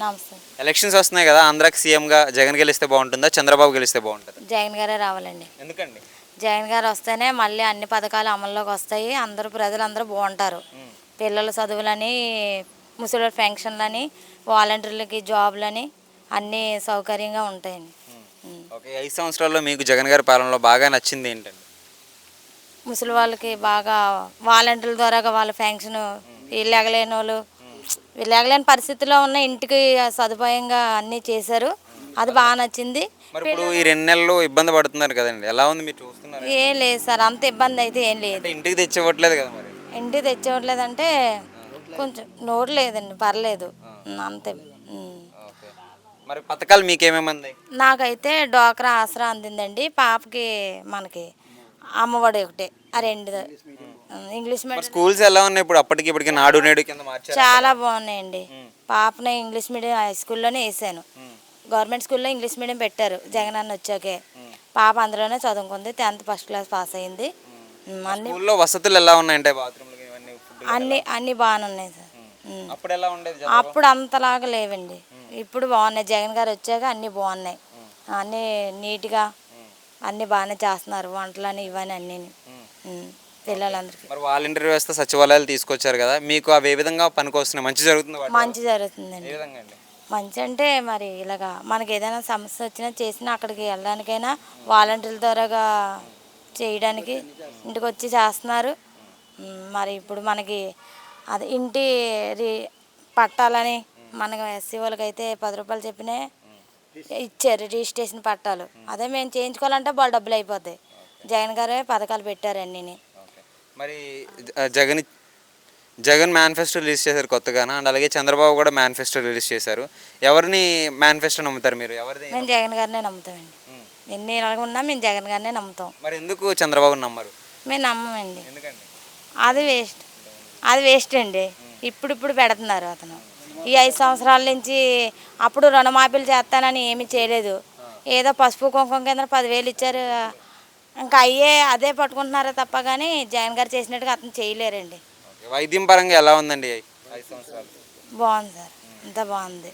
నమస్తే. ఎలక్షన్స్ వస్తున్నాయి కదా, ఆంధ్రాకి సీఎంగా జగన్ గెలిస్తే బాగుంటుందా, చంద్రబాబు గెలిస్తే బాగుంటుందా? జగన్ గారే రావాలండి. ఎందుకండి? జగన్ గారు వస్తేనే మళ్ళీ అన్ని పథకాలు అమల్లోకి వస్తాయి. అందరూ ప్రజలందరూ బాగుంటారు. పిల్లల చదువులని, ముసలి పెన్షన్లని, వాలంటీర్లకి జాబులని అన్నీ సౌకర్యంగా ఉంటాయండి. ఓకే, 5 సంవత్సరాల్లో మీకు జగన్ గారి పాలనలో బాగా నచ్చింది ఏంటండి? ముసలి వాళ్ళకి బాగా వాలంటీర్ల ద్వారా వాళ్ళ పెన్షన్, వీళ్ళు ఎగలేని వాళ్ళు, వీళ్ళు ఎగలేని పరిస్థితిలో ఉన్న ఇంటికి సదుపాయంగా అన్నీ చేశారు. అది బాగా నచ్చింది. మరి ఇప్పుడు ఈ 2 నెలలు ఇబ్బంది పడుతున్నారు కదండి, ఎలా ఉంది మీరు చూస్తున్నారు? ఏం లేదు సార్, అంత ఇబ్బంది అయితే ఏం లేదు. ఇంటికి తెచ్చివ్వట్లేదు కదా మరి? ఇంటికి తెచ్చేవట్లేదంటే కొంచెం నోరు లేదండి, పర్లేదు అంతే. ఓకే, మరి పథకాలు మీకేమేమి అందాయి? నాకైతే డోక్రా ఆసరా అందిందండి. పాపకి మనకి అమ్మఒడి ఒకటే, ఆ రెండు. ఇంగ్లీష్ మీడియం స్కూల్స్ ఎలా ఉన్నాయి ఇప్పుడు? అప్పటికి ఇప్పటికి నాడు నేడు కింద మార్చారు. చాలా బాగున్నాయండి. పాపని ఇంగ్లీష్ మీడియం హై స్కూల్లోనే వేసాను. గవర్నమెంట్ స్కూల్లో ఇంగ్లీష్ మీడియం పెట్టారు జగన్ అన్న వచ్చాకే. పాప అందులోనే చదువుకుంది. 10th ఫస్ట్ క్లాస్ పాస్ అయింది. స్కూల్లో వసతులు ఎలా ఉన్నాయంటే బాత్రూమ్లు ఇవన్నీ అన్నీ బాగానే ఉన్నాయి సార్. అప్పుడు ఎలా ఉండేది? అప్పుడు అంతలాగా లేవండి, ఇప్పుడు బాగున్నాయి. జగన్ గారు వచ్చాక అన్నీ బాగున్నాయి. అన్నీ నీట్గా అన్నీ బాగానే చేస్తున్నారు, వంటలని ఇవన్నీ అన్నీ పిల్లలందరికీ. మరి వాలంటీర్ వ్యవస్థ, సచివాలయాలు తీసుకొచ్చారు కదా, మీకు అవి ఏ విధంగా పనికొస్తున్నాయి? మంచి జరుగుతుంది? మంచి జరుగుతుందండి. మంచి అంటే మరి ఇలాగా మనకి ఏదైనా సమస్య వచ్చినా చేసినా అక్కడికి వెళ్ళడానికైనా వాలంటీర్ల ద్వారాగా చేయడానికి ఇంటికి వచ్చి చేస్తున్నారు. మరి ఇప్పుడు మనకి అది ఇంటి పట్టాలని మనకి ఎస్సీ వాళ్ళకి అయితే 10 రూపాయలు చెప్పినే ఇచ్చారు రిజిస్ట్రేషన్ పట్టాలు. అదే మేము చేయించుకోవాలంటే బాగా డబ్బులు అయిపోతాయి. జగన్ గారే పథకాలు పెట్టారు అన్నీ. మరి జగన్ మేనిఫెస్టో రిలీజ్ చేశారు కొత్తగానా, అండ్ అలాగే చంద్రబాబు కూడా మేనిఫెస్టో రిలీజ్ చేశారు. ఎవరిని మేనిఫెస్టో నమ్ముతారు మీరు? మేము జగన్ గారినే నమ్ముతామండి. ఎన్ని ఉన్నా మేము జగన్ గారినే నమ్ముతాం. మరి ఎందుకు చంద్రబాబు నమ్మరు? మేము నమ్మమండి. ఎందుకండి? అది వేస్ట్ అండి. ఇప్పుడు పెడుతున్నారు అతను. ఈ 5 సంవత్సరాల నుంచి అప్పుడు రుణమాఫీలు చేస్తానని ఏమీ చేయలేదు. ఏదో పసుపు కుంకుమ కింద 10,000 ఇచ్చారు. ఇంకా అదే పట్టుకుంటున్నారే తప్ప కానీ జగన్ గారు చేసినట్టుగా అతను చేయలేరండి. వైద్యం పరంగా ఎలా ఉందండి 5 సంవత్సరాలు? బాగుంది సార్, అంతా బాగుంది.